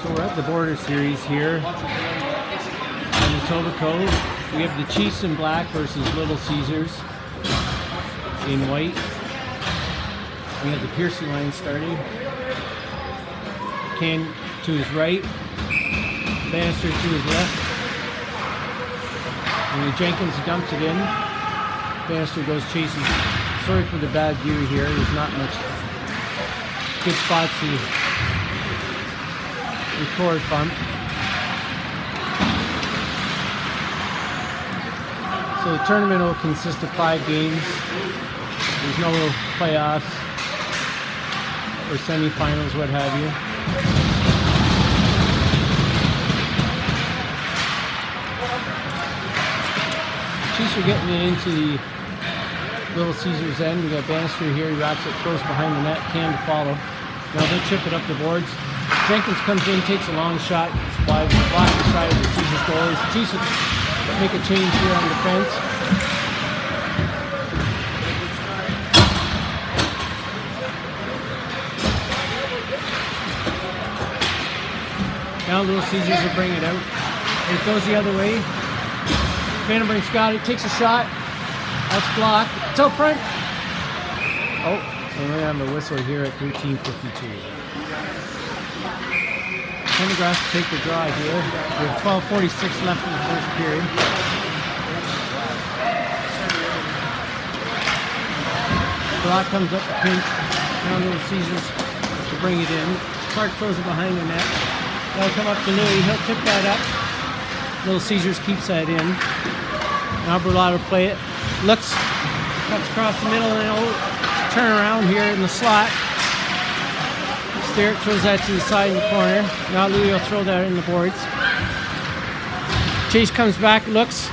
So we're at the Border Series here in Etobicoke. We have the Chiefs in black versus Little Caesars in white. We have the Piercy line starting. Ken to his right, Bannister to his left. And Jenkins dumps it in. Bannister goes chases. Sorry for the bad view here. There's not much good spots to record from. So the tournament will consist of 5 games. There's no playoffs or semifinals, what have you. Chiefs are getting it into the Little Caesars end. We got Bannister here. He wraps it, throws behind the net. Can to follow. Now they chip it up the boards. Jenkins comes in, takes a long shot. It's wide, block the side of the Caesars goalies. Chiefs make a change here on defense. Now Little Caesars will bring it out. It goes the other way. Vandenbrink's got it, takes a shot. That's blocked. It's out front. Oh, and we're gonna have a whistle here at 13:52. Pendergrass to take the draw here. We have 12:46 left in the first period. Block comes up the pinch. Now Little Caesars to bring it in. Clark throws it behind the net. That'll come up to Louis. He'll tip that up. Little Caesars keeps that in. Now Berlato play it. Looks, cuts across the middle, and it'll turn around here in the slot. Sterrett throws that to the side in the corner. Now Louis will throw that in the boards. Chase comes back, looks.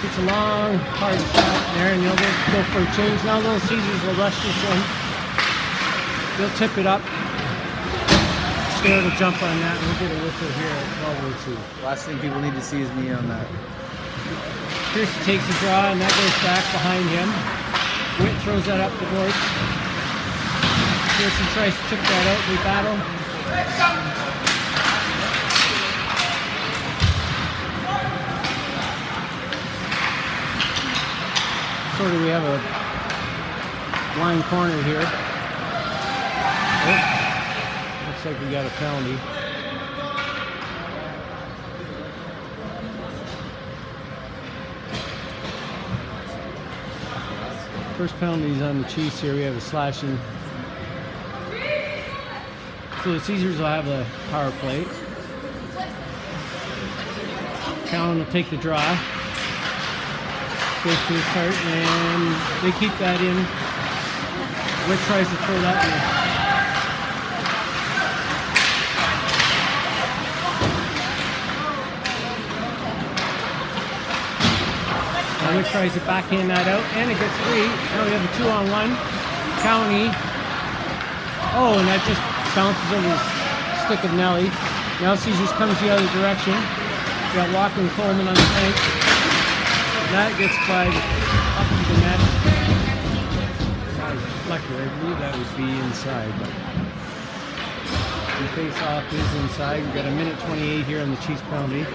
Gets a long, hard shot there, and he'll go for a change. Now Little Caesars will rush this one. He'll tip it up. Sterrett will jump on that, and we'll get a whistle here at 12:02. Last thing people need to see is me on that. Piercy takes a draw, and that goes back behind him. Witt throws that up the boards. Pearson tries to chip that out. We battle. Sort of, we have a blind corner here. Oh, looks like we got a penalty. First penalty is on the Chiefs here. We have a slashing. So the Caesars will have a power play. Cowan will take the draw. Goes to his start, and they keep that in. Witt tries to throw that in. Witt tries to backhand that out, and it gets free. Now we have a 2-on-1. County. Oh, and that just bounces over the stick of Nelly. Now Caesars comes the other direction. We got Walker and Coleman on the flank. That gets flagged up to the net. That was a deflector. I believe that would be inside. But the face-off is inside. We've got a minute 28 here on the Chiefs penalty.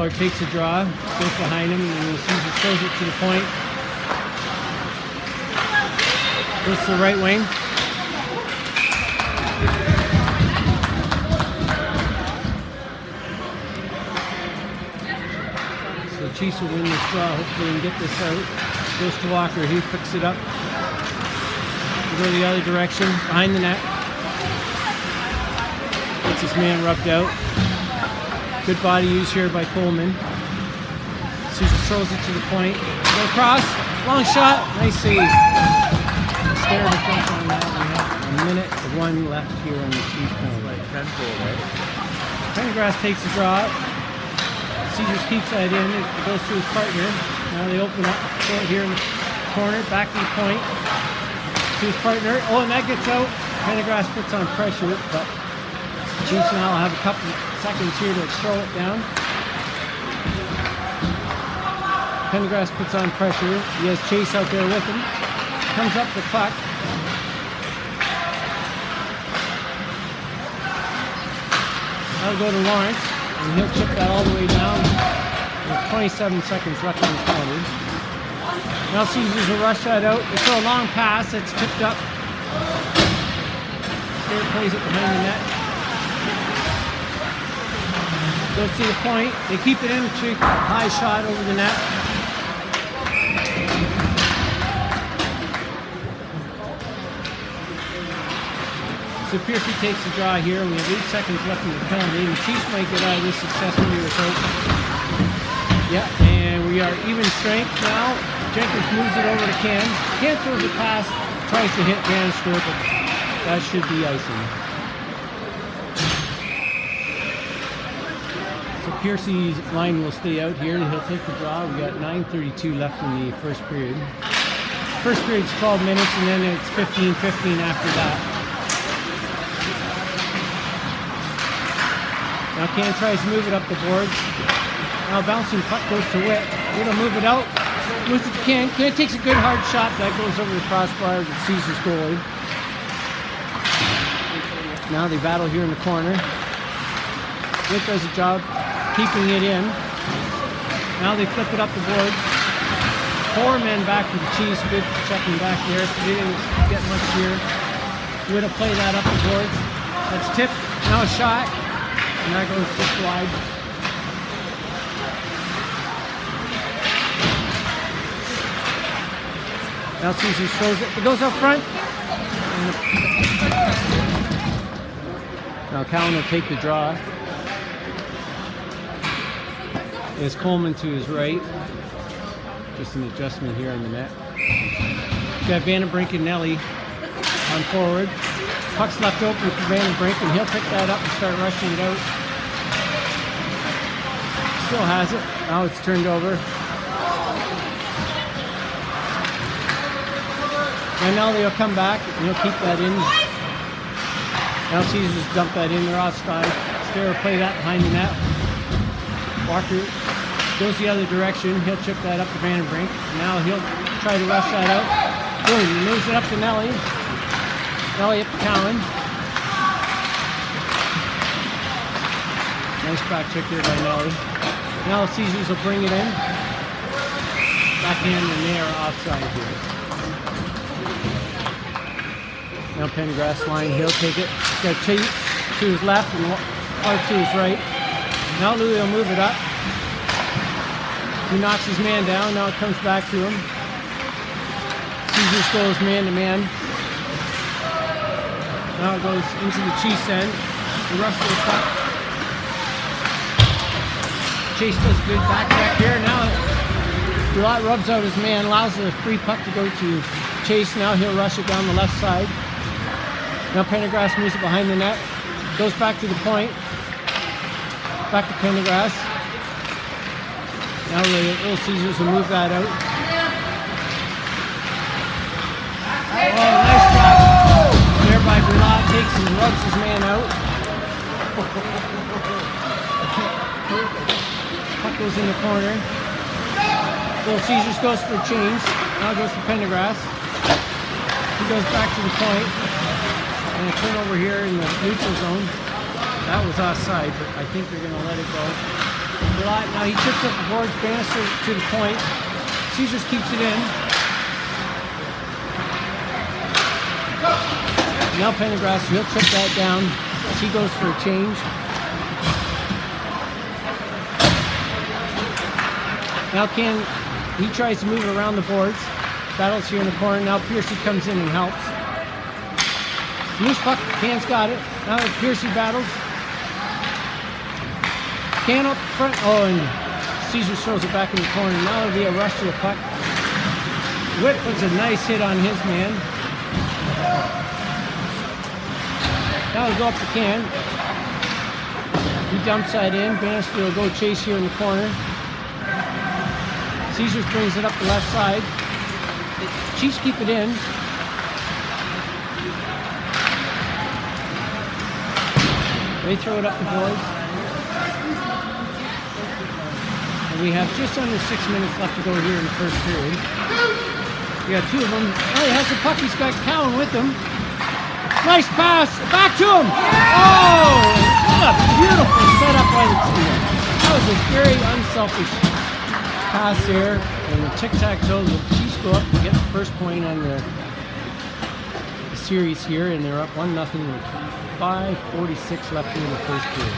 Clark takes a draw, goes behind him, and Caesars throws it to the point. Goes to the right wing. So the Chiefs will win this draw, hopefully, and get this out. Goes to Walker, he picks it up. We go the other direction, behind the net. Gets his man rubbed out. Good body use here by Coleman. Caesar throws it to the point. Go across. Long shot. Nice save. Sterrett to jump on that. We have a minute of 1 left here on the Chiefs penalty. Like 10-4, right? Pendergrass takes a draw. Caesars keeps that in. It goes to his partner. Now they open up. Throw it here in the corner. Back to the point. To his partner. Oh, and that gets out. Pendergrass puts on pressure, but Chiefs now will have a couple seconds here to throw it down. Pendergrass puts on pressure. He has Chase out there with him. Comes up the puck. That'll go to Lawrence, and he'll chip that all the way down. With 27 seconds left on the penalty. Now Caesars will rush that out. They throw a long pass that's tipped up. Stair plays it behind the net. Goes to the point. They keep it in. High shot over the net. So Piercy takes the draw here, and we have 8 seconds left in the penalty. And the Chiefs might get out of this successfully without. Yeah, and we are even strength now. Jenkins moves it over to Ken. Ken throws it past, tries to hit Bannister, but that should be icing. So Piercy's line will stay out here, and he'll take the draw. We got 9:32 left in the first period. First period's 12 minutes, and then it's 15-15 after that. Now Ken tries to move it up the boards. Now bouncing puck goes to Witt. Witt will move it out. Moves it to Ken. Ken takes a good hard shot. That goes over the crossbar with Caesar's goalie. Now they battle here in the corner. Witt does a job keeping it in. Now they flip it up the boards. 4 men back for the Chiefs. Good checking back there. So they didn't get much here. Witt will play that up the boards. That's tipped. Now a shot. And that goes just wide. Now Caesar throws it. It goes up front. Now Cowan will take the draw. It's Coleman to his right. Just an adjustment here on the net. Got Vandenbrink and Nelly on forward. Puck's left open for Vandenbrink, and he'll pick that up and start rushing it out. Still has it. Now it's turned over. And now they'll come back, and he'll keep that in. Now Caesars dump that in. They're offside. Stair will play that behind the net. Walker goes the other direction. He'll chip that up to Vandenbrink. Now he'll try to rush that out. Boom, he moves it up to Nelly. Nelly up to Cowan. Nice back check here by Nelly. Now Caesars will bring it in. Backhand, and they are offside here. Now Pendergrass line, he'll take it. He's got Chase to his left and Clark to his right. Now Louis will move it up. He knocks his man down. Now it comes back to him. Caesars goes man to man. Now it goes into the Chiefs end. The rush to the puck. Chase does a good back check here. Now Gillot rubs out his man, allows the free puck to go to Chase. Now he'll rush it down the left side. Now Pendergrass moves it behind the net. Goes back to the point. Back to Pendergrass. Now the Little Caesars will move that out. Oh, nice drop there by Gillot. Takes and rubs his man out. Puck goes in the corner. Little Caesars goes for a change. Now goes to Pendergrass. He goes back to the point. And a turnover here in the neutral zone. That was offside, but I think they're going to let it go. Now he chips up the boards, Bannister to the point. Caesars keeps it in. Now Pendergrass, he'll chip that down as he goes for a change. Now he tries to move it around the boards. Battles here in the corner. Now Piercy comes in and helps. Loose puck, Can's got it. Now Piercy battles. Can up front. Oh, and Caesar throws it back in the corner. Now it'll be a rush to the puck. Witt puts a nice hit on his man. Now it'll go up to Can. He dumps that in. Bannister will go Chase here in the corner. Caesars brings it up the left side. The Chiefs keep it in. They throw it up the boards. And we have just under 6 minutes left to go here in the first period. We got 2 of them. Oh, he has the puck. He's got Cowan with him. Nice pass. Back to him. Oh! What a beautiful setup by the team. That was a very unselfish pass there. And the tic-tac-toe, the Chiefs go up and get the first point on the series here, and they're up 1-0 with 5:46 left in the first period.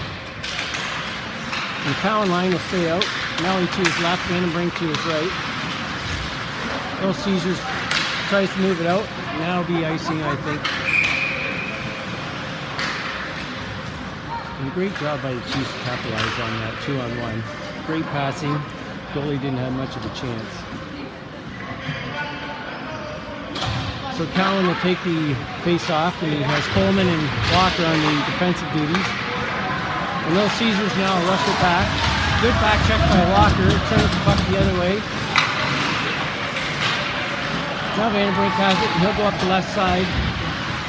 And Cowan line will stay out. Nelly to his left, Vandenbrink to his right. Little Caesars tries to move it out. And that'll be icing, I think. And a great job by the Chiefs to capitalize on that 2-on-1. Great passing. Goalie didn't have much of a chance. So Cowan will take the face-off, and he has Coleman and Walker on the defensive duties. And Little Caesars now rush it back. Good back check by Walker. Turns the puck the other way. Now Vandenbrink has it, and he'll go up the left side.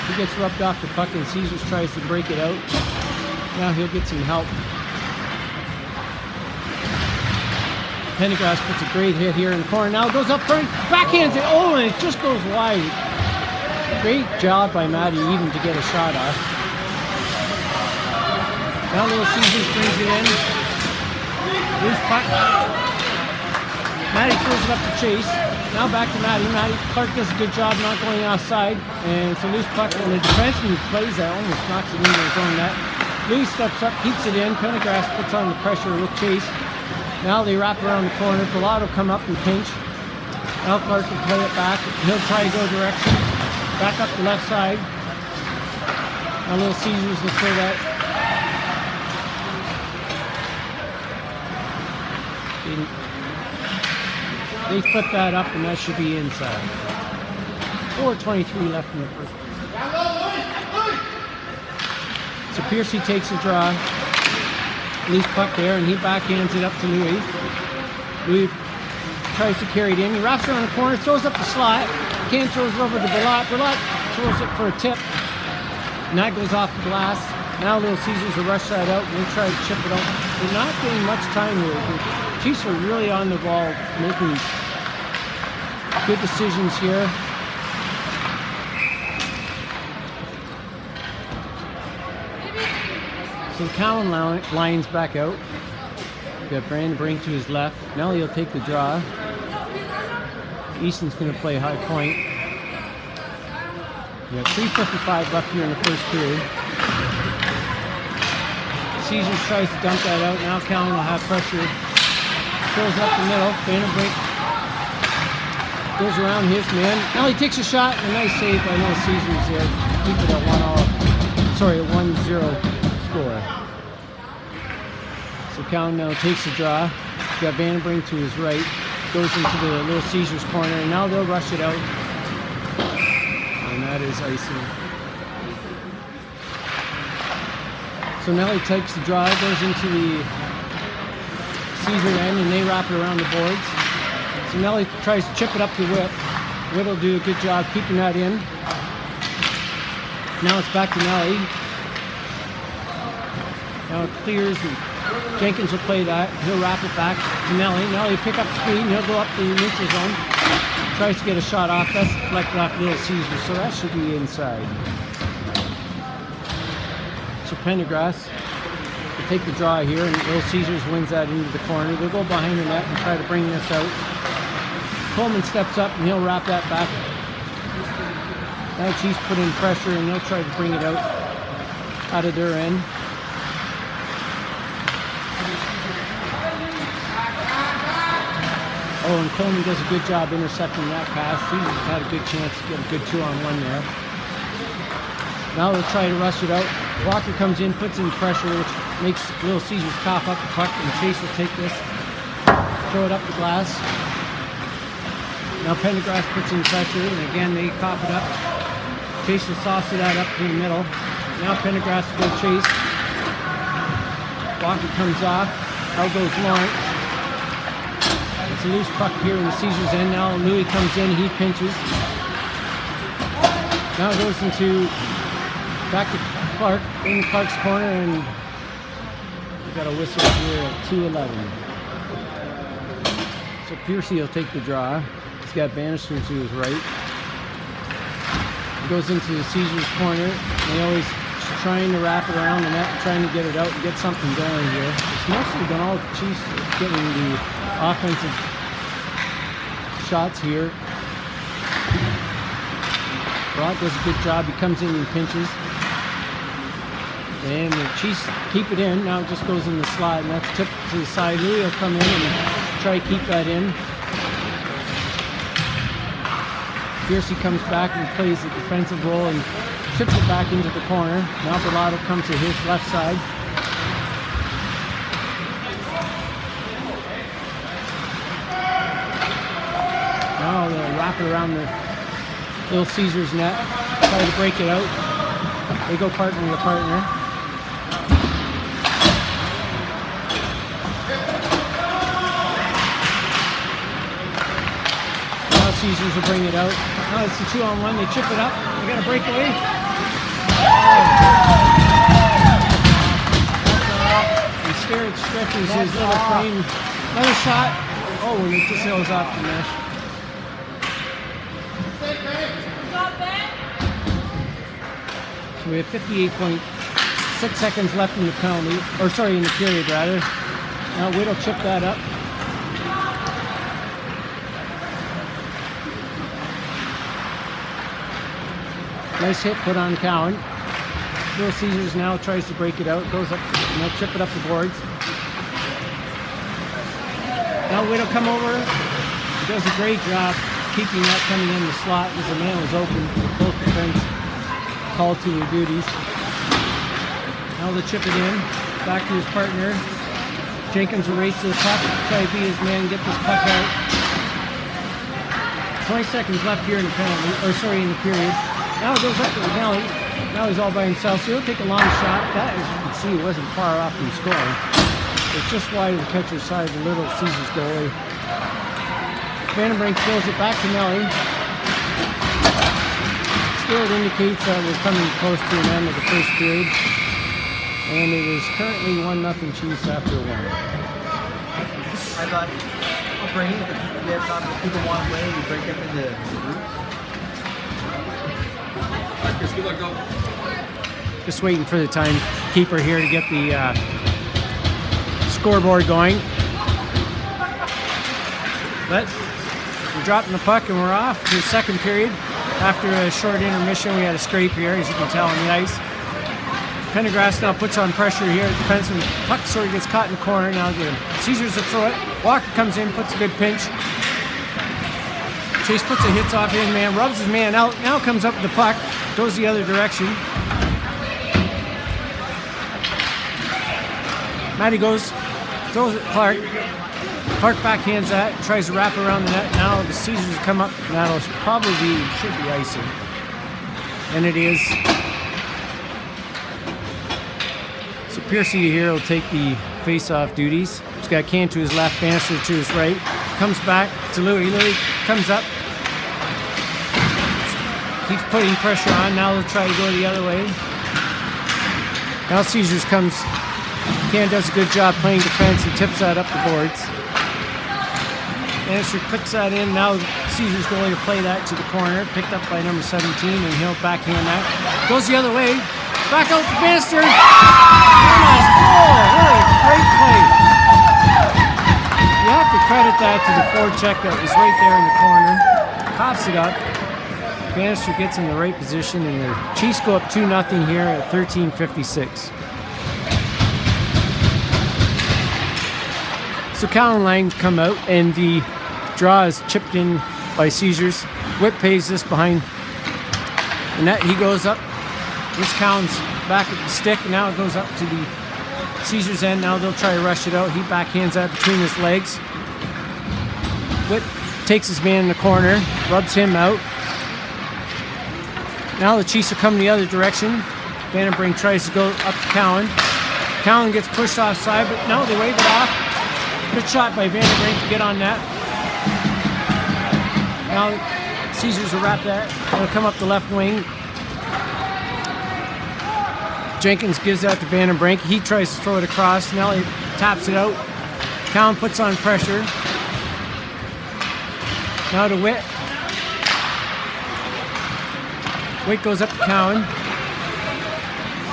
He gets rubbed off the puck, and Caesars tries to break it out. Now he'll get some help. Pendergrass puts a great hit here in the corner. Now it goes up front, backhands it. Oh, and it just goes wide. Great job by Matty even to get a shot off. Now Little Caesars brings it in. Loose puck. Matty throws it up to Chase. Now back to Matty. Clark does a good job not going offside. And it's a loose puck, and the defenseman plays that, almost knocks it into his own net. Louis steps up, keeps it in. Pendergrass puts on the pressure with Chase. Now they wrap around the corner. Pilato come up and pinch. Now Clark will play it back. He'll try to go direction. Back up the left side. Now Little Caesars will throw that. They flip that up, and that should be inside. 4:23 left in the first period. So Piercy takes a draw. Loose puck there, and he backhands it up to Louis. Louis tries to carry it in. He wraps around the corner, throws up the slot. Kane throws it over to Berlot. Berlot throws it for a tip. And that goes off the glass. Now Little Caesars will rush that out, and they try to chip it out. They're not getting much time here. The Chiefs are really on the ball, making good decisions here. So Cowan lines back out. Got Vandenbrink to his left. Now he'll take the draw. Easton's going to play high point. We got 3:55 left here in the first period. Caesars tries to dump that out. Now Cowan will have pressure. Throws it up the middle. Vandenbrink goes around his man. Now he takes a shot. A nice save by Little Caesars there. Keep it at 1-0 score. So Cowan now takes the draw. He's got Vandenbrink to his right. Goes into the Little Caesars corner. And now they'll rush it out. And that is icing. So Nelly takes the draw, goes into the Caesar end, and they wrap it around the boards. So Nelly tries to chip it up to Witt. Witt will do a good job keeping that in. Now it's back to Nelly. Now it clears, and Jenkins will play that. He'll wrap it back to Nelly. Nelly will pick up speed, and he'll go up the neutral zone. Tries to get a shot off. That's deflected off Little Caesar, so that should be inside. So Pendergrass will take the draw here, and Little Caesars wins that into the corner. They'll go behind the net and try to bring this out. Coleman steps up, and he'll wrap that back. Now Chiefs put in pressure, and they'll try to bring it out of their end. Oh, and Coleman does a good job intercepting that pass. Caesars had a good chance to get a good 2-on-1 there. Now they'll try to rush it out. Walker comes in, puts in pressure, which makes Little Caesars cough up the puck, and Chase will take this, throw it up the glass. Now Pendergrass puts in pressure, and again they cough it up. Chase will sauce it out up to the middle. Now Pendergrass will go Chase. Walker comes off. Out goes Lawrence. It's a loose puck here in the Caesars end. Now Louis comes in, he pinches. Now it goes into back to Clark, in Clark's corner, and we got a whistle here at 2:11. So Piercy will take the draw. He's got Bannister to his right. He goes into the Caesars corner. They always trying to wrap it around the net, trying to get it out and get something going here. It's mostly been all Chiefs getting the offensive shots here. Rod does a good job. He comes in and pinches. And the Chiefs keep it in. Now it just goes in the slot, and that's tipped to the side. Louis will come in and try to keep that in. Piercy comes back and plays the defensive role and tips it back into the corner. Now Berlato comes to his left side. Now they'll wrap it around the Little Caesars net. Try to break it out. They go partner to partner. Caesars will bring it out. Now it's the 2-on-1. They chip it up. They got a breakaway. And Starrett stretches his little frame. Another shot. Oh, and it just sails off the mesh. So we have 58.6 seconds left in the penalty, or sorry, in the period rather. Now Whittle chip that up. Nice hit put on Cowan. Little Caesars now tries to break it out. Goes up, and they'll chip it up the boards. Now Whittle come over. He does a great job keeping that coming in the slot as the man was open. Both defense called to their duties. Now they'll chip it in. Back to his partner. Jenkins will race to the puck. Try to beat his man and get this puck out. 20 seconds left here in the penalty, or sorry, in the period. Now it goes up to Nelly. Now he's all by himself, so he'll take a long shot. That, as you can see, wasn't far off from scoring. It's just wide of the catcher's side of the Little Caesars goalie. Vandenbrink throws it back to Nelly. Still, it indicates that we're coming close to an end of the first period. And it is currently 1-0 Chiefs after one. I thought, I'll bring it. If you have people want to play, you break up into groups. Good luck, go. Just waiting for the timekeeper here to get the scoreboard going. But we're dropping the puck and we're off to the second period. After a short intermission, we had a scrape here, as you can tell on the ice. Pendergrass now puts on pressure here. The defenseman puck sort of gets caught in the corner. Now the Caesars will throw it. Walker comes in, puts a good pinch. Chase puts a hits off his man, rubs his man out. Now comes up with the puck, goes the other direction. Matty goes, throws it Clark. Clark backhands that, tries to wrap around the net. Now the Caesars come up. That'll probably should be icing. And it is. So Piercy here will take the face-off duties. He's got Can to his left, Bannister to his right. Comes back to Louis. Louis comes up. Keeps putting pressure on. Now they'll try to go the other way. Now Caesars comes. Can does a good job playing defense and tips that up the boards. Bannister clicks that in. Now Caesars going to play that to the corner. Picked up by number 17, and he'll backhand that. Goes the other way. Back out to Bannister. Nice goal. What a great play. You have to credit that to the forecheck that was right there in the corner. Pops it up. Bannister gets in the right position, and the Chiefs go up 2-0 here at 13:56. So Cal and Lang come out, and the draw is chipped in by Caesars. Whip pays this behind the net. He goes up. This Cowan's back at the stick, and now it goes up to the Caesars end. Now they'll try to rush it out. He backhands that between his legs. Whip takes his man in the corner, rubs him out. Now the Chiefs are coming the other direction. Vandenbrink tries to go up to Cowan. Cowan gets pushed offside, but no, they wave it off. Good shot by Vandenbrink to get on that. Now Caesars will wrap that. They'll come up the left wing. Jenkins gives that to Vandenbrink. He tries to throw it across. Nelly taps it out. Cowan puts on pressure. Now to Witt. Witt goes up to Cowan.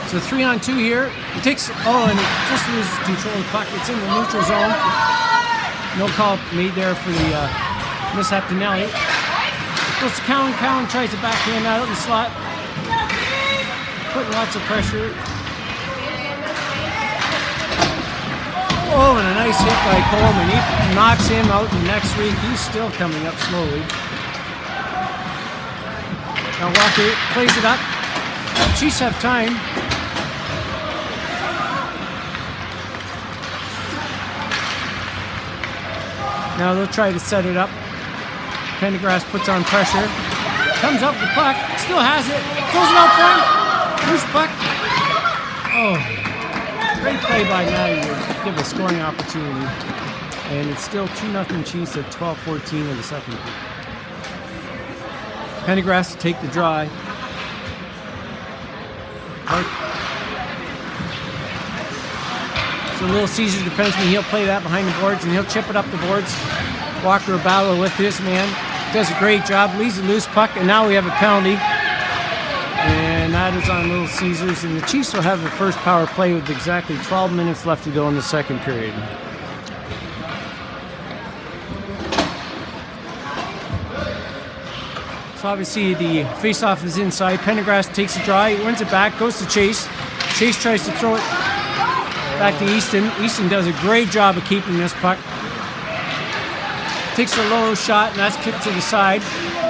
So 3-on-2 here. It takes, and it just loses control of the puck. It's in the neutral zone. No call made there for the mishap to Nelly. Goes to Cowan. Cowan tries to backhand out in the slot. Putting lots of pressure. Oh, and a nice hit by Coleman. He knocks him out in the next week. He's still coming up slowly. Now Walker plays it up. Chiefs have time. Now they'll try to set it up. Pendergrass puts on pressure. Comes up the puck. Still has it. Throws it out front. Loose puck. Oh. Great play by Matty to give a scoring opportunity. And it's still 2-0 Chiefs at 12:14 in the second period. Pendergrass to take the draw. So Little Caesars defenseman, he'll play that behind the boards and he'll chip it up the boards. Walker a battle with this man. Does a great job, leaves a loose puck, and now we have a penalty. And that is on Little Caesars, and the Chiefs will have the first power play with exactly 12 minutes left to go in the second period. So obviously the face-off is inside. Pendergrass takes a draw, he wins it back, goes to Chase. Chase tries to throw it back to Easton. Easton does a great job of keeping this puck. Takes a low shot, and that's kicked to the side.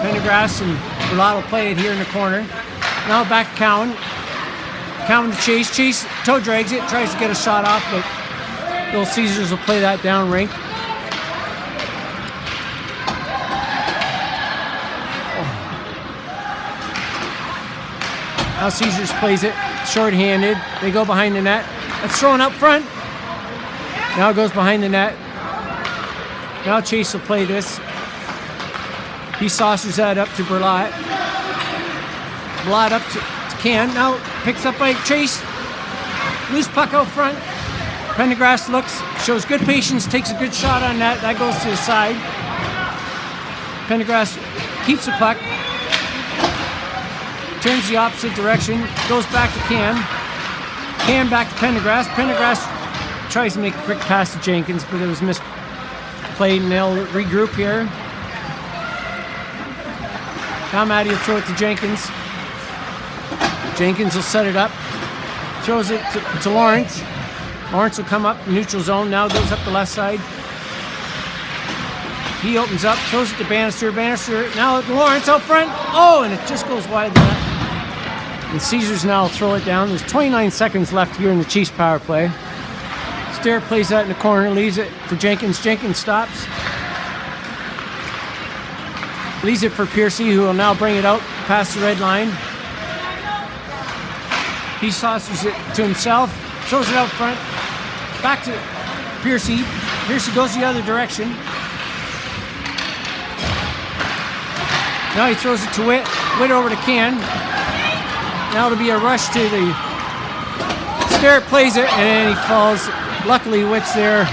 Pendergrass and Berlotte will play it here in the corner. Now back to Cowan. Cowan to Chase. Chase toe drags it, tries to get a shot off, but Little Caesars will play that down rink. Now Caesars plays it short-handed. They go behind the net. It's thrown up front. Now it goes behind the net. Now Chase will play this. He saucers that up to Berlotte. Berlotte up to Can. Now picks up by Chase. Loose puck out front. Pendergrass looks, shows good patience, takes a good shot on that. That goes to the side. Pendergrass keeps the puck. Turns the opposite direction. Goes back to Can. Can back to Pendergrass. Pendergrass tries to make a quick pass to Jenkins, but it was misplayed, and they'll regroup here. Now Matty will throw it to Jenkins. Jenkins will set it up. Throws it to Lawrence. Lawrence will come up neutral zone. Now goes up the left side. He opens up, throws it to Bannister. Bannister now Lawrence out front. Oh, and it just goes wide of the net. And Caesars now will throw it down. There's 29 seconds left here in the Chiefs power play. Stair plays that in the corner, leaves it for Jenkins. Jenkins stops. Leaves it for Piercy, who will now bring it out past the red line. He saucers it to himself, throws it out front, back to Piercy. Piercy goes the other direction. Now he throws it to Witt. Witt over to Can. Now it'll be a rush to the Stair, plays it, and then he falls. Luckily, Witt's there.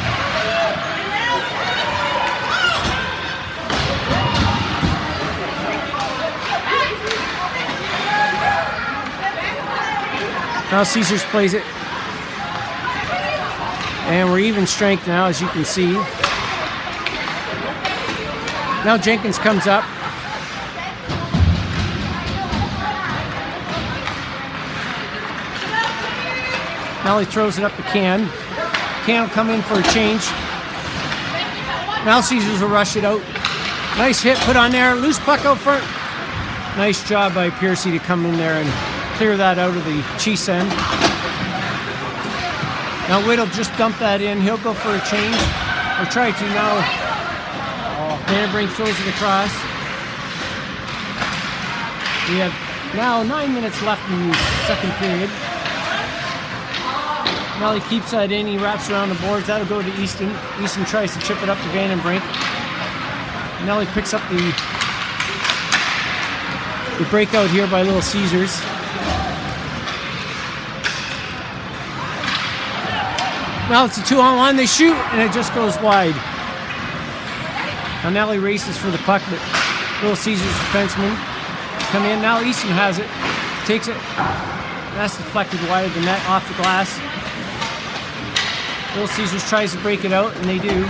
Now Caesars plays it. And we're even strength now, as you can see. Now Jenkins comes up. Now he throws it up to Can. Can will come in for a change. Now Caesars will rush it out. Nice hit put on there. Loose puck out front. Nice job by Piercy to come in there and clear that out of the Chiefs end. Now Witt will just dump that in. He'll go for a change. Or try to now. Vandenbrink throws it across. We have now 9 minutes left in the second period. Now he keeps that in, he wraps around the boards. That'll go to Easton. Easton tries to chip it up to Vandenbrink. Now he picks up the breakout here by Little Caesars. Now it's a 2-on-1. They shoot, and it just goes wide. Now Nelly races for the puck, but Little Caesars defenseman come in. Now Easton has it, takes it, That's deflected wide of the net off the glass. Little Caesars tries to break it out, and they do.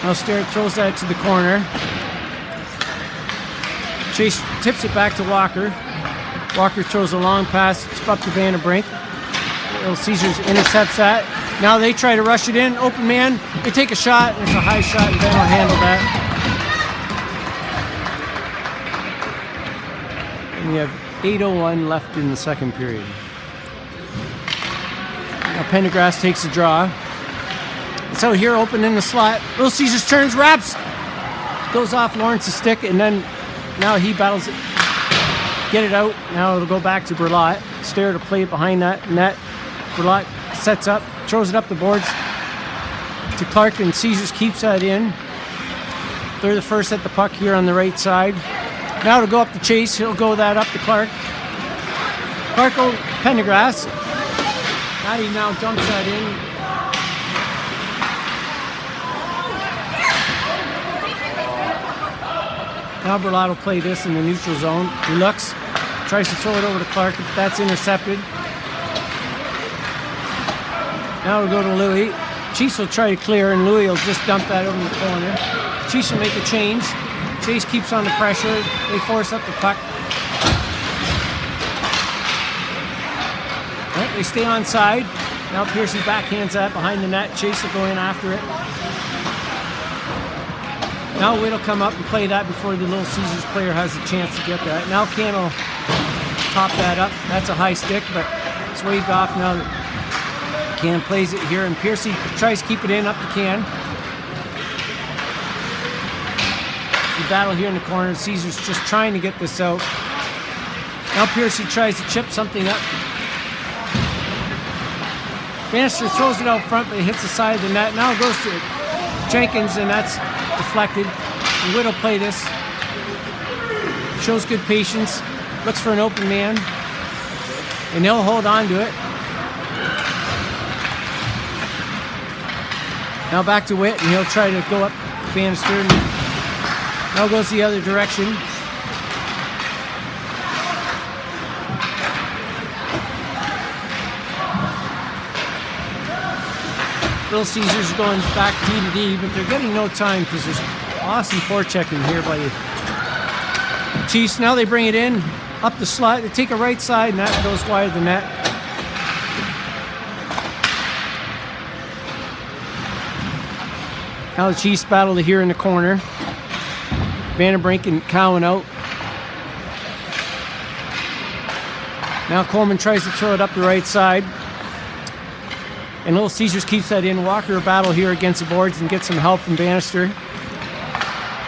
Now Sterrett throws that to the corner. Chase tips it back to Walker. Walker throws a long pass. It's up to Vanderbrink. Little Caesars intercepts that. Now they try to rush it in. Open man. They take a shot, and it's a high shot, and Van will handle that. And we have 8:01 left in the second period. Now Pendergrass takes a draw. So here, open in the slot. Little Caesars turns, wraps. Goes off Lawrence's stick, and then now he battles it. Get it out. Now it'll go back to Berlot. Stare to play it behind that net. Berlot sets up, throws it up the boards to Clark, and Caesars keeps that in. They're the first at the puck here on the right side. Now to go up to Chase. He'll go that up to Clark. Clark will Pendergrass. He now dumps that in. Now Berlot will play this in the neutral zone. He looks, tries to throw it over to Clark, but that's intercepted. Now we'll go to Louis. Chase will try to clear, and Louis will just dump that over the corner. Chase will make a change. Chase keeps on the pressure. They force up the puck. Right, they stay on side. Now Pearson backhands that behind the net. Chase will go in after it. Now Witt will come up and play that before the Little Caesars player has a chance to get that. Now Can will top that up. That's a high stick, but it's waved off now. Can plays it here, and Piercy tries to keep it in up to Can. The battle here in the corner. Caesars just trying to get this out. Now Piercy tries to chip something up. Bannister throws it out front, but it hits the side of the net. Now it goes to Jenkins, and that's deflected. And Witt will play this. Shows good patience. Looks for an open man. And he'll hold on to it. Now back to Witt, and he'll try to go up Bannister. And now goes the other direction. Little Caesars going back D to D, but they're getting no time because there's awesome forechecking here by the Chiefs. Now they bring it in, up the slot. They take a right side, and that goes wide of the net. Now the Chiefs battle here in the corner. Vanderbrink and Cowan out. Now Coleman tries to throw it up the right side. And Little Caesars keeps that in. Walker a battle here against the boards and gets some help from Bannister.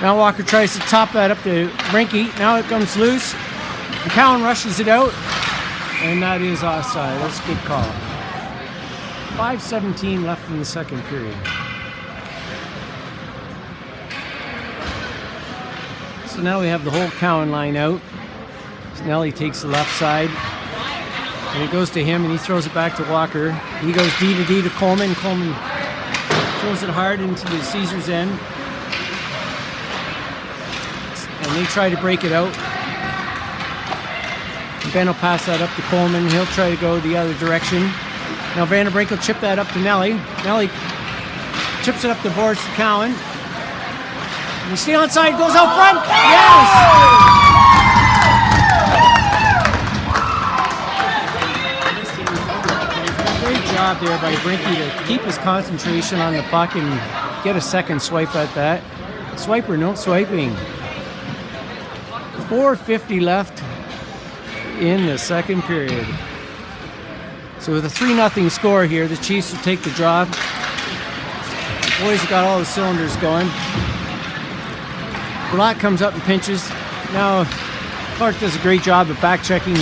Now Walker tries to top that up to Brinky. Now it comes loose. And Cowan rushes it out. And that is offside. That's a good call. 5:17 left in the second period. So now we have the whole Cowan line out. Snelly takes the left side. And it goes to him, and he throws it back to Walker. He goes D to D to Coleman. Coleman throws it hard into the Caesars end. And they try to break it out. Ben will pass that up to Coleman. He'll try to go the other direction. Now Vanderbrink will chip that up to Nelly. Nelly chips it up the boards to Cowan. And he stay onside, goes out front. Yes! Great job there by Brinky to keep his concentration on the puck and get a second swipe at that. Swiper, no swiping. 4:50 left in the second period. So with a 3-0 score here, the Chiefs will take the draw. Boys have got all the cylinders going. Berlot comes up and pinches. Now Clark does a great job of back checking.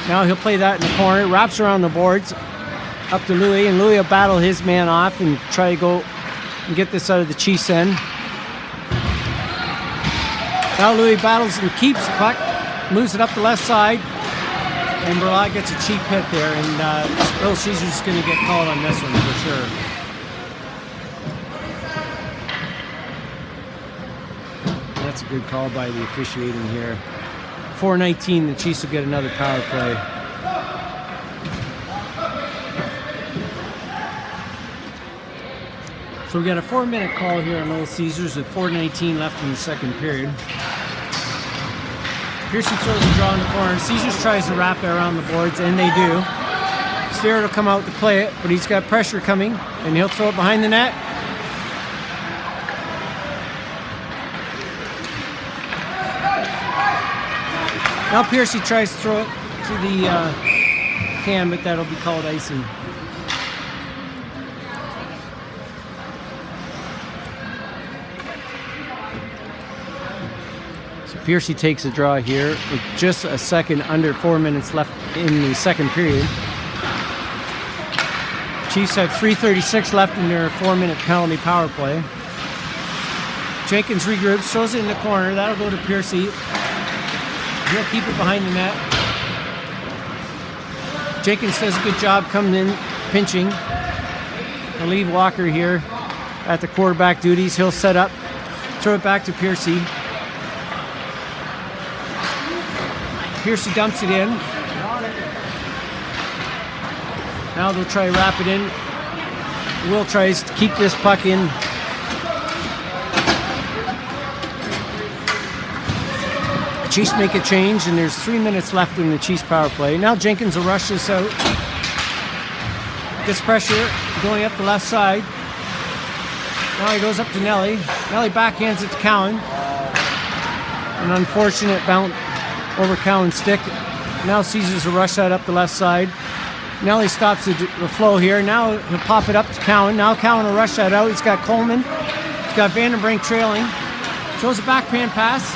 Now he'll play that in the corner, wraps around the boards. Up to Louis, and Louis will battle his man off and try to go and get this out of the Chiefs end. Now Louis battles and keeps the puck, moves it up the left side, and Berlot gets a cheap hit there, and Little Caesars is going to get called on this one for sure. that's a good call by the officiating here. 4:19, the Chiefs will get another power play. So we got a 4-minute call here on Little Caesars with 4:19 left in the second period. Piercy throws a draw in the corner. Caesars tries to wrap it around the boards, and they do. Stewart will come out to play it, but he's got pressure coming, and he'll throw it behind the net. Now Piercy tries to throw it to the can, but that'll be called icing. So Piercy takes a draw here with just a second under 4 minutes left in the second period. Chiefs have 3:36 left in their 4-minute penalty power play. Jenkins regroups, throws it in the corner. That'll go to Piercy. He'll keep it behind the net. Jenkins does a good job coming in, pinching. He'll leave Walker here at the quarterback duties. He'll set up, throw it back to Piercy. Piercy dumps it in. Now they'll try to wrap it in. Will tries to keep this puck in. Chiefs make a change, and there's 3 minutes left in the Chiefs power play. Now Jenkins will rush this out. Gets pressure going up the left side. Now he goes up to Nelly. Nelly backhands it to Cowan. An unfortunate bounce over Cowan's stick. Now Caesars will rush that up the left side. Nelly stops the flow here. Now he'll pop it up to Cowan. Now Cowan will rush that out. He's got Coleman. He's got Vandenbrink trailing. Throws a backhand pass.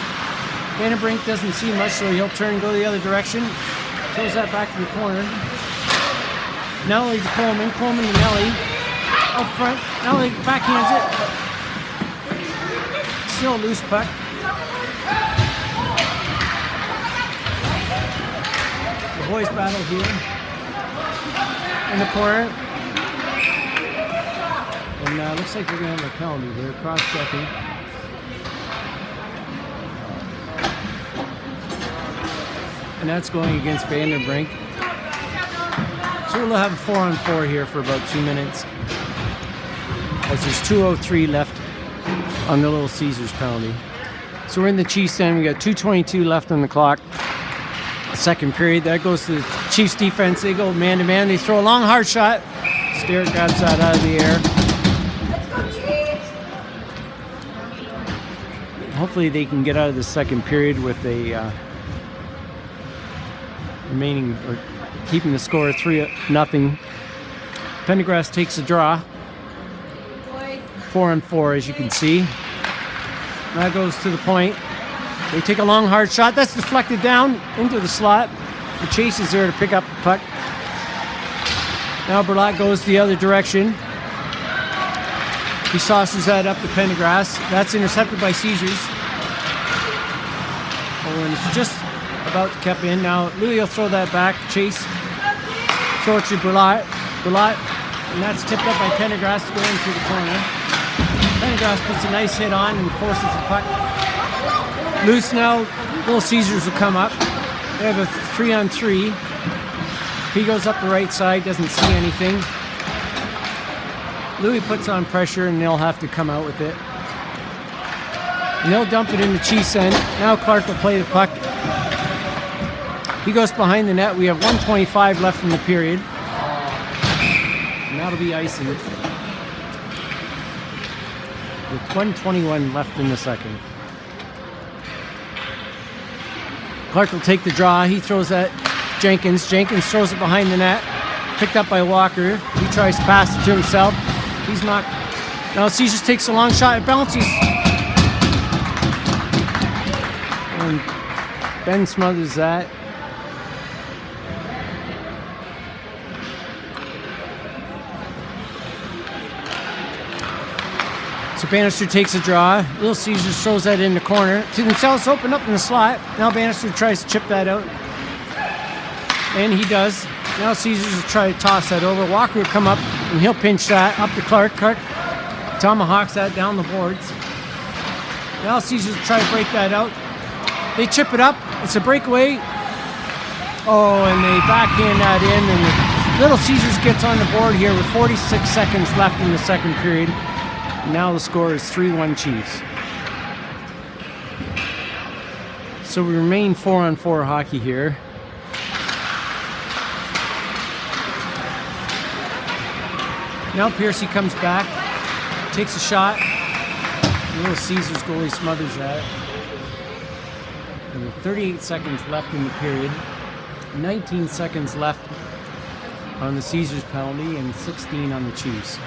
Vandenbrink doesn't see much, so he'll turn and go the other direction. Throws that back to the corner. Nelly to Coleman. Coleman to Nelly. Up front. Nelly backhands it. Still a loose puck. The boys battle here in the corner. And looks like we're going to have a penalty here. Cross-checking. And that's going against Vandenbrink. So we'll have a 4-on-4 here for about 2 minutes, as there's 2:03 left on the Little Caesars penalty. So we're in the Chiefs end. We got 2:22 left on the clock. Second period. That goes to the Chiefs defense. They go man-to-man. They throw a long, hard shot. Stewart grabs that out of the air. Hopefully they can get out of the second period with a remaining, or keeping the score 3-0. Pendergrass takes a draw. 4-on-4, as you can see. That goes to the point. They take a long, hard shot. That's deflected down into the slot. The chase is there to pick up the puck. Now Berlat goes the other direction. He saucers that up to Pendergrass. That's intercepted by Caesars. Oh, and it's just about to keep in. Now Louis will throw that back. Chase. Throw it to Berlat. Berlat. And that's tipped up by Pendergrass to go into the corner. Pendergrass puts a nice hit on and forces the puck. Loose now. Little Caesars will come up. They have a 3-on-3. He goes up the right side, doesn't see anything. Louis puts on pressure, and they'll have to come out with it. And they'll dump it in the Chiefs end. Now Clark will play the puck. He goes behind the net. We have 1:25 left in the period. And that'll be icing. With 1:21 left in the second. Clark will take the draw. He throws that Jenkins. Jenkins throws it behind the net. Picked up by Walker. He tries to pass it to himself. He's not. Now Caesars takes a long shot. It bounces. And Ben smothers that. So Bannister takes a draw. Little Caesars throws that in the corner. To themselves, open up in the slot. Now Bannister tries to chip that out. And he does. Now Caesars will try to toss that over. Walker will come up, and he'll pinch that up to Clark. Clark tomahawks that down the boards. Now Caesars try to break that out. They chip it up. It's a breakaway. Oh, and they backhand that in, and the Little Caesars gets on the board here with 46 seconds left in the second period. Now the score is 3-1 Chiefs. So we remain 4-on-4 hockey here. Now Piercy comes back, takes a shot. Little Caesars goalie smothers that. And with 38 seconds left in the period, 19 seconds left on the Caesars penalty and 16 on the Chiefs.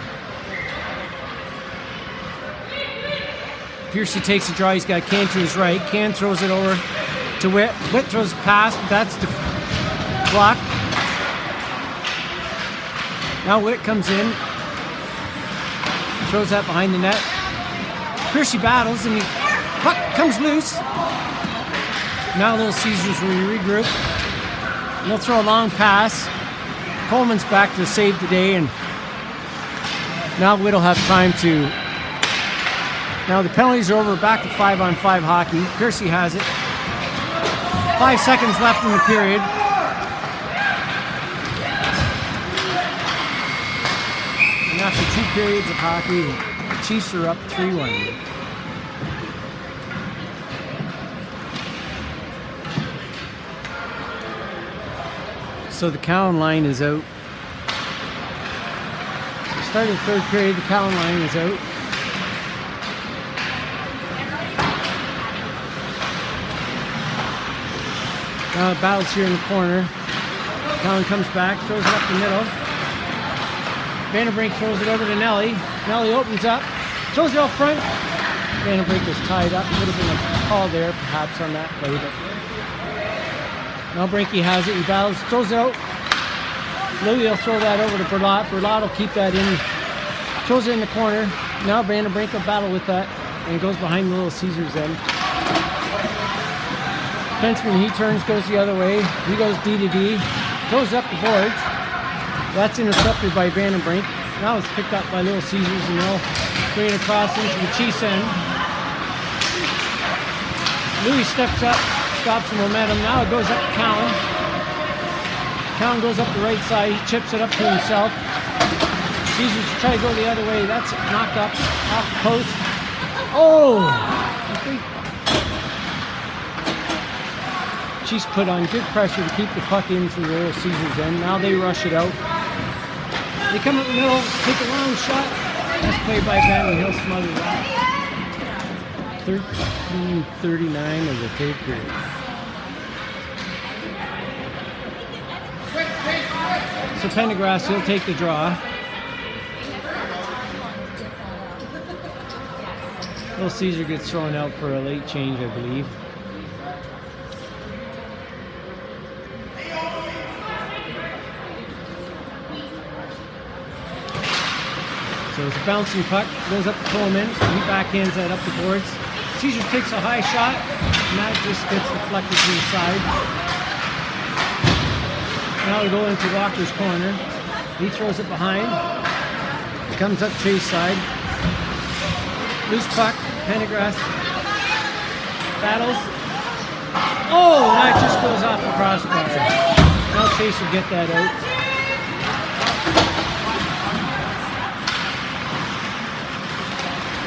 Piercy takes a draw. He's got Can to his right. Can throws it over to Witt. Witt throws a pass, but that's blocked. Now Witt comes in, throws that behind the net. Piercy battles, and the puck comes loose. Now Little Caesars will regroup. And they'll throw a long pass. Coleman's back to save the day, and now Witt will have time to. Now the penalties are over, back to 5-on-5 hockey. Piercy has it. 5 seconds left in the period. And after 2 periods of hockey, the Chiefs are up 3-1. So the Cowan line is out. So starting the third period, the Cowan line is out. Now it battles here in the corner. Cowan comes back, throws it up the middle. Vanderbrink throws it over to Nelly. Nelly opens up, throws it out front. Vanderbrink is tied up. Would have been a call there, perhaps, on that play. But now Brinky has it. He battles, throws it out. Louis will throw that over to Berlot. Berlot will keep that in. Throws it in the corner. Now Vanderbrink will battle with that, and it goes behind the Little Caesars end. Defenseman, he turns, goes the other way. He goes D to D, throws up the boards. That's intercepted by Vandenbrink. Now it's picked up by Little Caesars, and they'll bring it across into the Chiefs end. Louis steps up, stops the momentum. Now it goes up to Cowan. Cowan goes up the right side. He chips it up to himself. Caesars try to go the other way. That's knocked up off the post. Oh! I think Chiefs put on good pressure to keep the puck in for the Little Caesars end. Now they rush it out. They come up the middle, take a long shot. That's played by Ben, and he'll smother that. 13:39 of the third period. So Pendergrass, he'll take the draw. Little Caesar gets thrown out for a late change, I believe. So it's a bouncing puck, goes up to Coleman. He backhands that up the boards. Caesar takes a high shot, and that just gets deflected to the side. Now we go into Walker's corner. He throws it behind. It comes up Chase side. Loose puck, Pendergrass battles. Oh, that just goes off the crossbar. Now Chase will get that out.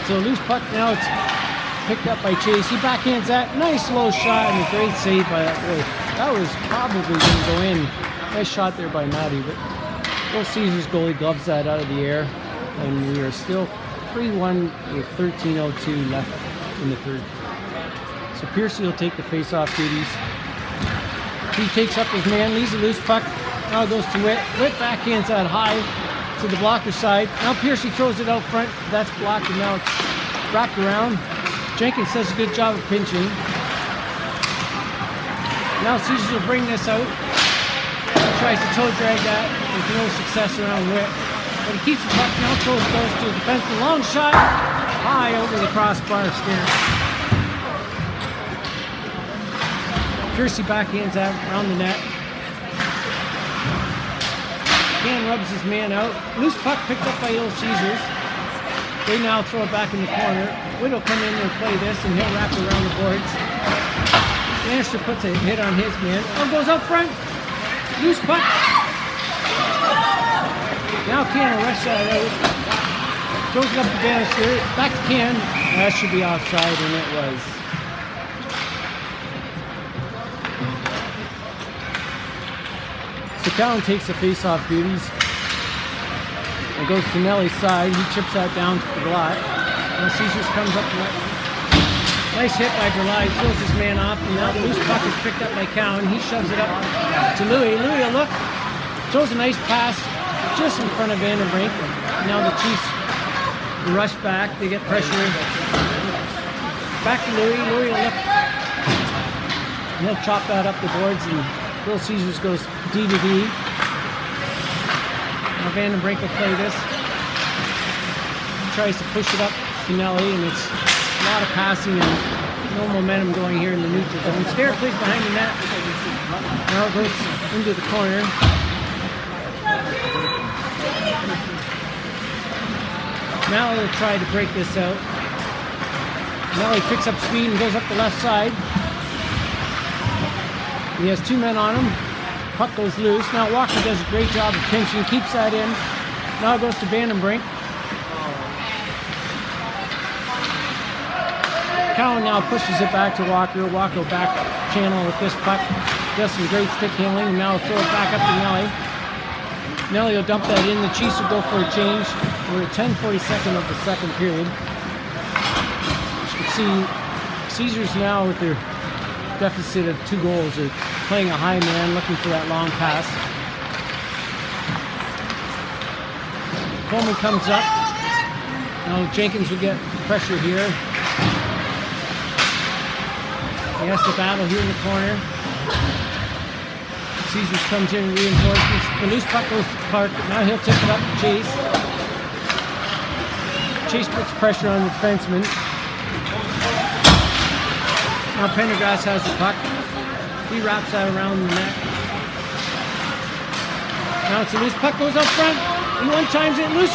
So loose puck, now it's picked up by Chase. He backhands that. Nice low shot and a great save by that boy. That was probably going to go in. Nice shot there by Matty, but Little Caesars goalie gloves that out of the air. And we are still 3-1 with 13:02 left in the third. So Piercy will take the face-off duties. He takes up his man, leaves a loose puck. Now it goes to Witt. Witt backhands that high to the blocker side. Now Piercy throws it out front. That's blocked, and now it's wrapped around. Jenkins does a good job of pinching. Now Caesars will bring this out. He tries to toe drag that with no success around Witt. But he keeps the puck. Now goes to the defense. A long shot. High over the crossbar skin. Piercy backhands that around the net. Can rubs his man out. Loose puck picked up by Little Caesars. They now throw it back in the corner. Witt will come in and play this, and he'll wrap it around the boards. Bannister puts a hit on his man. Oh, goes up front. Loose puck. Now Can will rush that out. Throws it up to Bannister. Back to Can. That should be offside, and it was. So Cowan takes the face-off duties. And goes to Nelly's side. He chips that down to the lot. Now Caesars comes up. Nice hit by Gerlach. He throws his man off. And now the loose puck is picked up by Cowan. He shoves it up to Louis. Louis will look. Throws a nice pass just in front of Vandenbrink. Now the Chiefs rush back. They get pressure. Back to Louis. Louis will look. And he'll chop that up the boards. And Little Caesars goes D to D. Now Vandenbrink will play this. He tries to push it up to Nelly, and it's a lot of passing and no momentum going here in the neutral zone. Stair plays behind the net. Now it goes into the corner. Now he'll try to break this out. Nelly picks up speed and goes up the left side. He has two men on him. Puck goes loose. Now Walker does a great job of pinching, keeps that in. Now it goes to Vandenbrink. Cowan now pushes it back to Walker. Walker back channel with this puck. Does some great stick handling, and now throw it back up to Nelly. Nelly will dump that in. The Chiefs will go for a change. We're at 10:42 of the second period. You can see Caesars now with their deficit of 2 goals are playing a high man, looking for that long pass. Coleman comes up. Now Jenkins will get pressure here. He has to battle here in the corner. Caesars comes in and reinforcements. The loose puck goes to Clark. Now he'll tip it up to Chase. Chase puts pressure on the defenseman. Now Pendergrass has the puck. He wraps that around the net. Now it's a loose puck, goes up front. And one times it loose.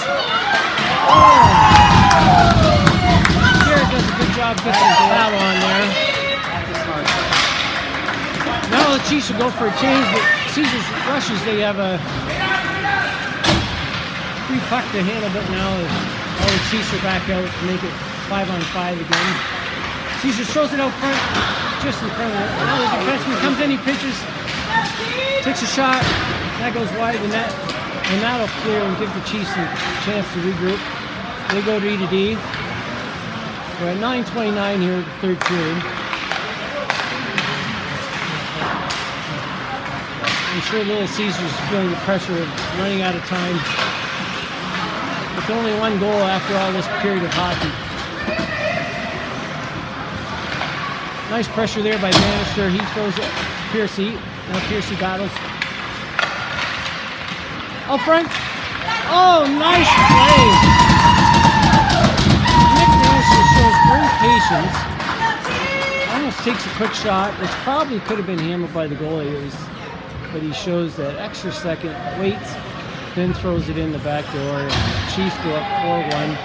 Oh! Garrett does a good job getting the foul on there. Now the Chiefs will go for a change, but Caesars rushes. They have a free puck to handle, but now all the Chiefs are back out to make it 5-on-5 again. Caesars throws it out front, just in front of it. Now the defenseman comes in, he pitches, takes a shot, that goes wide of the net, and that'll clear and give the Chiefs a chance to regroup. They go D to D. We're at 9:29 here, the third period. I'm sure Little Caesars is feeling the pressure of running out of time. With only one goal after all this period of hockey. Nice pressure there by Bannister. He throws it to Piercy. Now Piercy battles. Up front. Oh, nice play. Nick Bannister shows great patience. Almost takes a quick shot, which probably could have been handled by the goalie. But he shows that extra second, waits, then throws it in the back door. Chiefs go up 4-1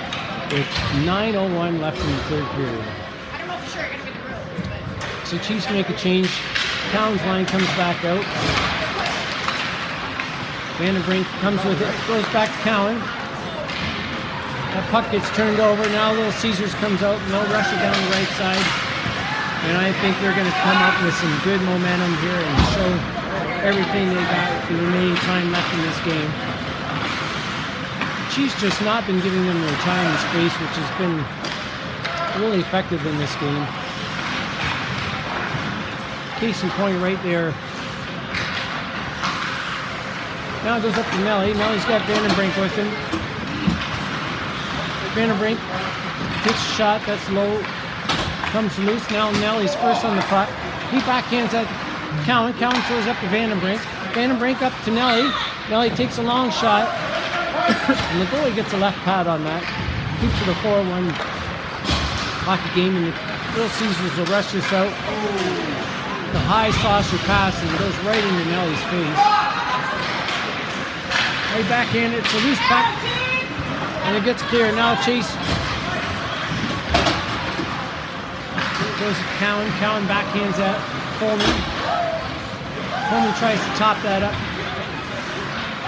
with 9:01 left in the third period. So Chiefs make a change. Cowan's line comes back out. Vandenbrink comes with it, goes back to Cowan. That puck gets turned over. Now Little Caesars comes out. No rush down the right side. And I think they're going to come up with some good momentum here and show everything they got in the remaining time left in this game. Chiefs just not been giving them their time and space, which has been really effective in this game. Case in point right there. Now it goes up to Nelly. Nelly's got Vandenbrink with him. Vandenbrink takes a shot, that's low. Comes loose. Now Nelly's first on the puck. He backhands at Cowan. Cowan throws up to Vandenbrink. Vandenbrink up to Nelly. Nelly takes a long shot. And the goalie gets a left pad on that. Keeps it a 4-1 hockey game. And the Little Caesars will rush this out. The high saucer pass and goes right into Nelly's face. Right backhand, it's a loose puck. And it gets clear. Now Chase goes to Cowan. Cowan backhands at Coleman. Coleman tries to top that up.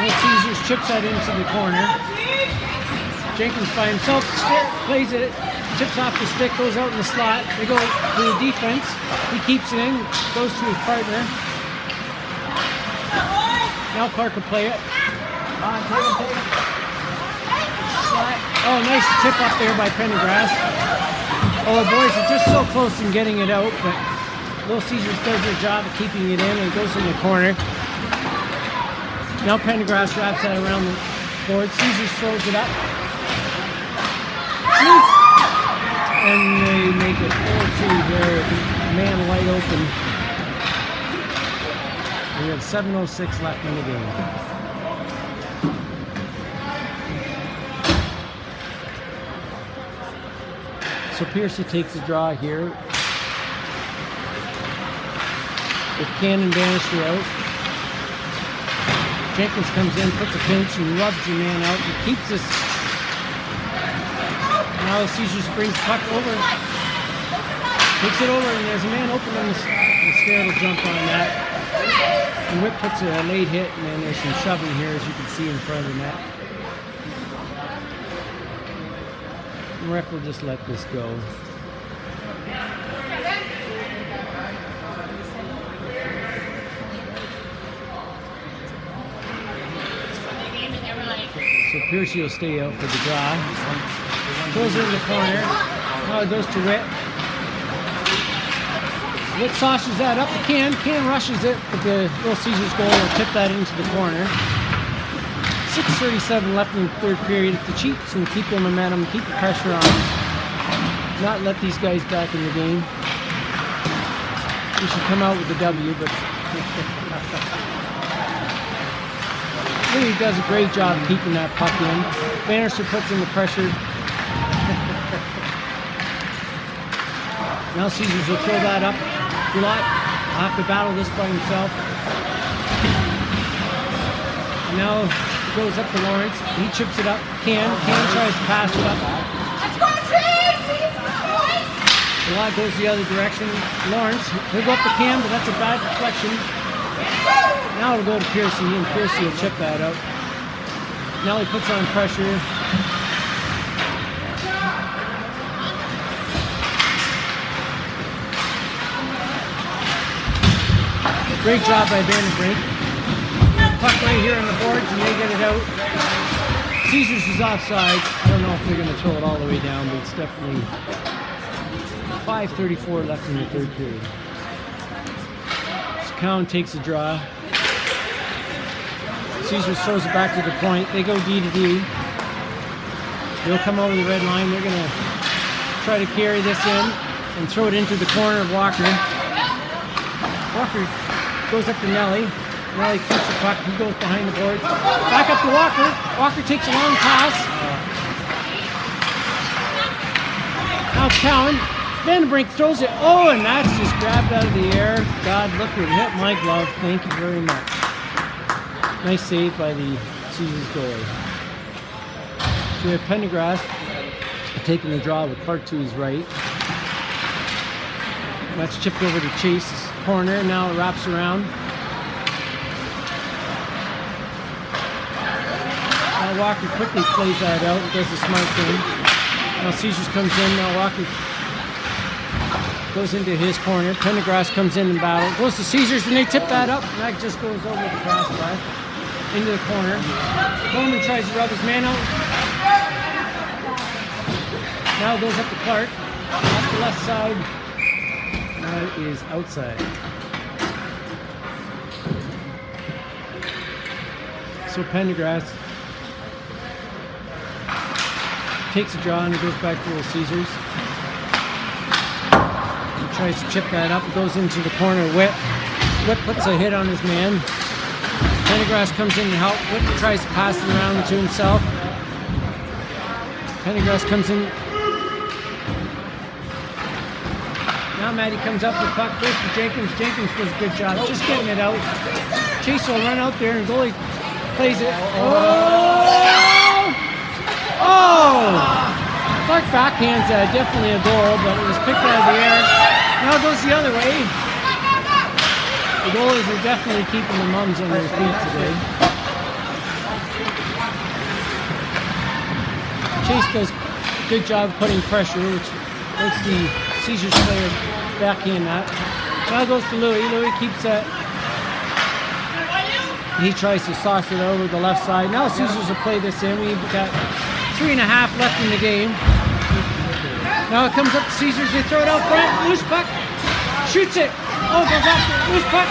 And Caesars chips that into the corner. Jenkins by himself plays it, chips off the stick, goes out in the slot. They go to the defense. He keeps it in, goes to his partner. Now Clark will play it. Slot. Oh, nice tip up there by Pendergrass. Oh, the boys are just so close in getting it out, but Little Caesars does their job of keeping it in and it goes in the corner. Now Pendergrass wraps that around the board. Caesars throws it up. And they make it 4-2 there. Man wide open. We have 7:06 left in the game. So Piercy takes a draw here. With Cannon Bannister out. Jenkins comes in, puts a pinch, and rubs the man out and keeps this. Now the Caesars brings the puck over. Takes it over, and there's a man open on the scared will jump on that. And Whip puts a late hit, and then there's some shoving here, as you can see in front of the net. The ref will just let this go. So Piercy will stay out for the draw. Throws it in the corner. Now it goes to Witt. Witt sauces that up. Can rushes it, but the Little Caesars goal will tip that into the corner. 6:37 left in the third period. If the Chiefs can keep their momentum, keep the pressure on, not let these guys back in the game. We should come out with a W, but really does a great job keeping that puck in. Bannister puts in the pressure. Now Caesars will throw that up. Gulot will have to battle this by himself. And now it goes up to Lawrence. He chips it up. Can tries to pass it up. Gulot goes the other direction. Lawrence, he'll go up to Cam, but that's a bad deflection. Now it'll go to Piercy, and Piercy will chip that out. Now he puts on pressure. Great job by Vandenbrink. Puck right here on the boards, and they get it out. Caesars is offside. I don't know if they're going to throw it all the way down, but it's definitely 5:34 left in the third period. So Cowan takes a draw. Caesars throws it back to the point. They go D to D. They'll come over the red line. They're going to try to carry this in and throw it into the corner of Walker. Walker goes up to Nelly. Nelly keeps the puck. He goes behind the boards. Back up to Walker. Walker takes a long pass. Now it's Cowan. Vandenbrink throws it. Oh, and that's just grabbed out of the air. God, look, it hit my glove. Thank you very much. Nice save by the Caesars goalie. So we have Pendergrass taking the draw with Clark to his right. That's chipped over to Chase's corner. Now it wraps around. Now Walker quickly plays that out and does the smart thing. Now Caesars comes in. Now Walker goes into his corner. Pendergrass comes in and battle. Goes to Caesars and they tip that up. And that just goes over the crossbar into the corner. Coleman tries to rub his man out. Now it goes up to Clark. Off the left side. That is outside. So Pendergrass takes a draw and it goes back to the Caesars. He tries to chip that up. It goes into the corner. Whip puts a hit on his man. Pendergrass comes in to help. Whip tries to pass it around to himself. Pendergrass comes in. Now Matty comes up with the puck, goes to Jenkins. Jenkins does a good job just getting it out. Chase will run out there and goalie plays it. Oh! Oh! Clark backhands definitely a goal, but it was picked out of the air. Now it goes the other way. The goalies are definitely keeping the mums on their feet today. Chase does a good job of putting pressure, which makes the Caesars player backhand that. Now it goes to Louis. Louis keeps that. He tries to sauce it over the left side. Now Caesars will play this in. We've got 3.5 left in the game. Now it comes up to Caesars. They throw it out front. Loose puck. Shoots it. Oh, goes off. Loose puck.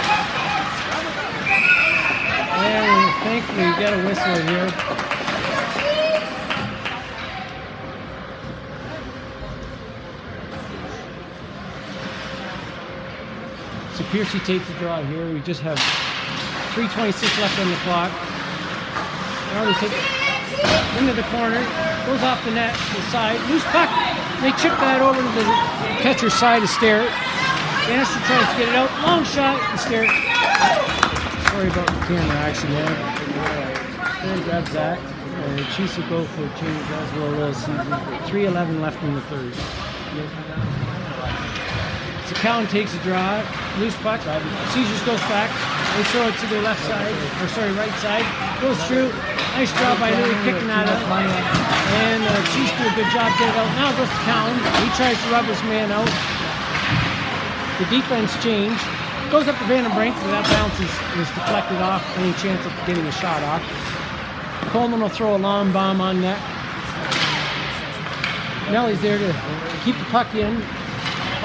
And thankfully we get a whistle here. So Piercy takes the draw here. We just have 3:26 left on the clock. Now they take it into the corner. Goes off the net, the side. Loose puck. They chip that over to the catcher's side of Sterrett. Bannister tries to get it out. Long shot. And Sterrett. Sorry about the camera action there. Sterrett grabs that. And Chiefs will go for a change as well. Little Caesars. 3:11 left in the third. So Cowan takes a draw. Loose puck. Caesars goes back. They throw it to the left side, or sorry, right side. Goes through. Nice job by Louis kicking that out. And Chiefs do a good job getting it out. Now it goes to Cowan. He tries to rub his man out. The defense changed. Goes up to Vandenbrink, but that bounce is deflected off. Any chance of getting a shot off. Coleman will throw a long bomb on net. Nelly's there to keep the puck in.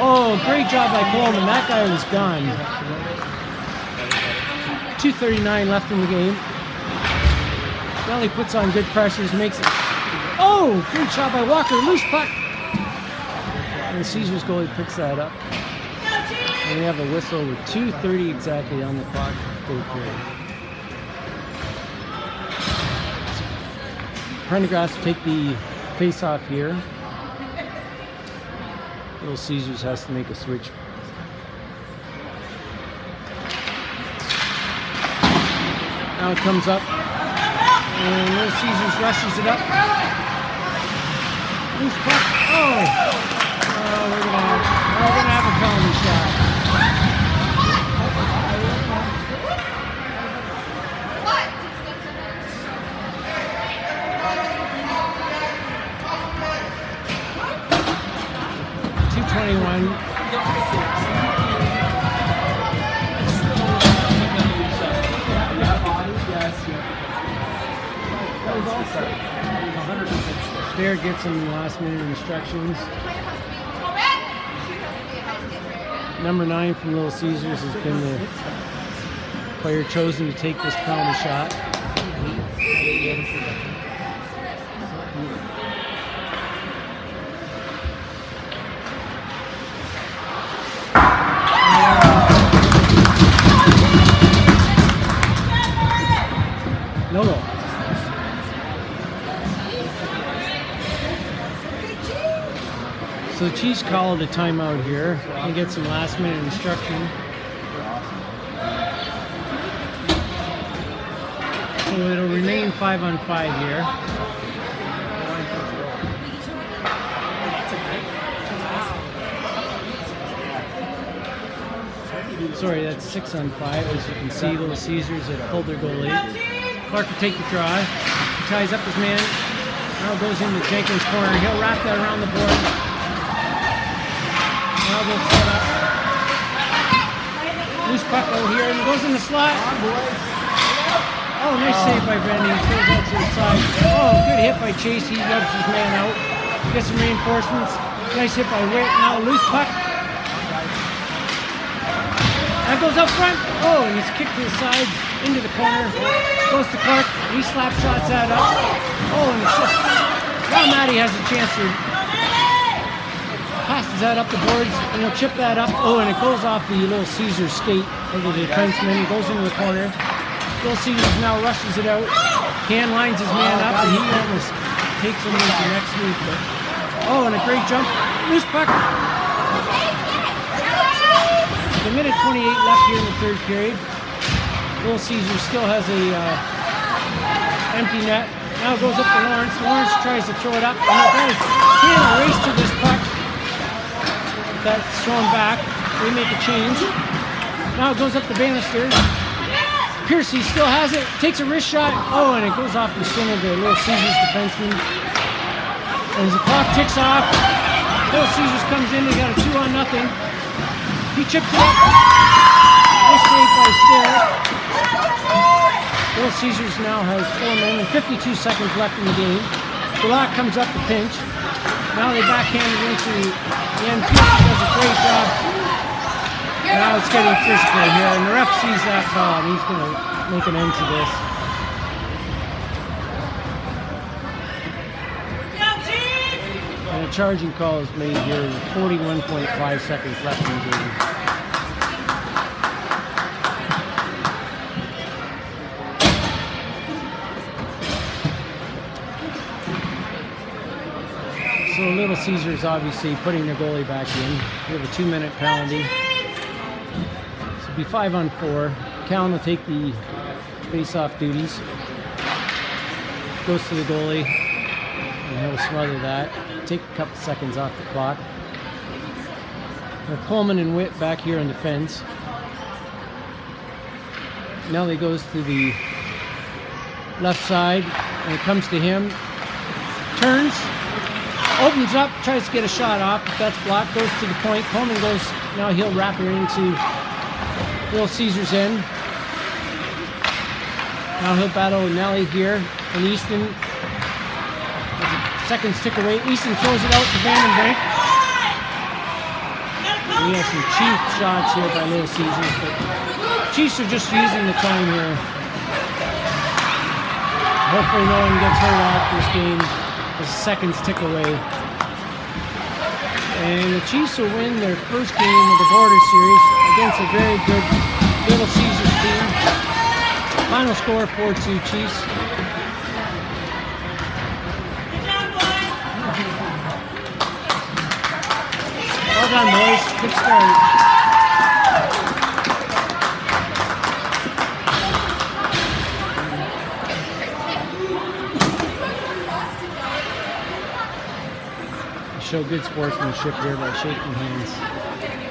Oh, great job by Coleman. That guy was gone. 2:39 left in the game. Nelly puts on good pressures, makes it. Oh, great shot by Walker. Loose puck. And Caesars goalie picks that up. And we have a whistle with 2:30 exactly on the clock for the third period. Prendergast will take the face-off here. Little Caesars has to make a switch. Now it comes up. And Little Caesars rushes it up. Loose puck. Oh! We're gonna have a penalty shot. Stair gets some last minute instructions. Number 9 from Little Caesars has been the player chosen to take this penalty shot. No goal. So the Chiefs called a timeout here and get some last minute instruction. So it'll remain 5-on-5 here. Sorry, that's 6-on-5. As you can see, Little Caesars have pulled their goalie. Clark will take the draw. He ties up his man. Now goes into Jenkins' corner. He'll wrap that around the board. Now goes set up. Loose puck over here and goes in the slot. Oh, nice save by Brendan. He throws out to the side. Oh, good hit by Chase. He rubs his man out. Gets some reinforcements. Nice hit by Witt. Now loose puck. That goes up front. Oh, and he's kicked to the side, into the corner. Goes to Clark. He slap shots that up. Oh, and it's just. Now Matty has a chance to. Passes that up the boards, and he'll chip that up. Oh, and it goes off the Little Caesar skate of the defenseman. He goes into the corner. Little Caesars now rushes it out. Can lines his man up, and he almost takes him into next week. But, oh, and a great jump. Loose puck. With a minute 28 left here in the third period. Little Caesars still has a empty net. Now it goes up to Lawrence. Lawrence tries to throw it up. And it does. He had a race to this puck. That's thrown back. They make a change. Now it goes up to Bannister. Piercy still has it. Takes a wrist shot. Oh, and it goes off the shin of the Little Caesars defenseman. And as the clock ticks off, Little Caesars comes in. They got a 2-0. He chips it up. Nice save by Still. Little Caesars now has 4 men and 52 seconds left in the game. Black comes up to pinch. Now they backhand it into the end. Piercy does a great job. Now it's getting physical here, and the ref sees that ball, and he's going to make an end to this. And a charging call is made here with 41.5 seconds left in the game. So Little Caesars obviously putting their goalie back in. We have a 2-minute penalty. So it'll be 5-on-4. Callan will take the face-off duties. Goes to the goalie, and he'll smother that. Take a couple seconds off the clock. Coleman and Witt back here on defense. Nelly goes to the left side, and it comes to him. Turns. Opens up, tries to get a shot off, but that's blocked, goes to the point. Coleman goes, now he'll wrap her into Little Caesars end. Now he'll battle Nelly here, and Easton, seconds tick away. Easton throws it out to Vandenbrink. We have some cheap shots here by Little Caesars, but Chiefs are just using the time here. Hopefully no one gets hurt out this game. The seconds tick away. And the Chiefs will win their first game of the Border Series against a very good Little Caesars team. Final score 4-2 Chiefs. Well done, boys. Good start. Show good sportsmanship here by shaking hands.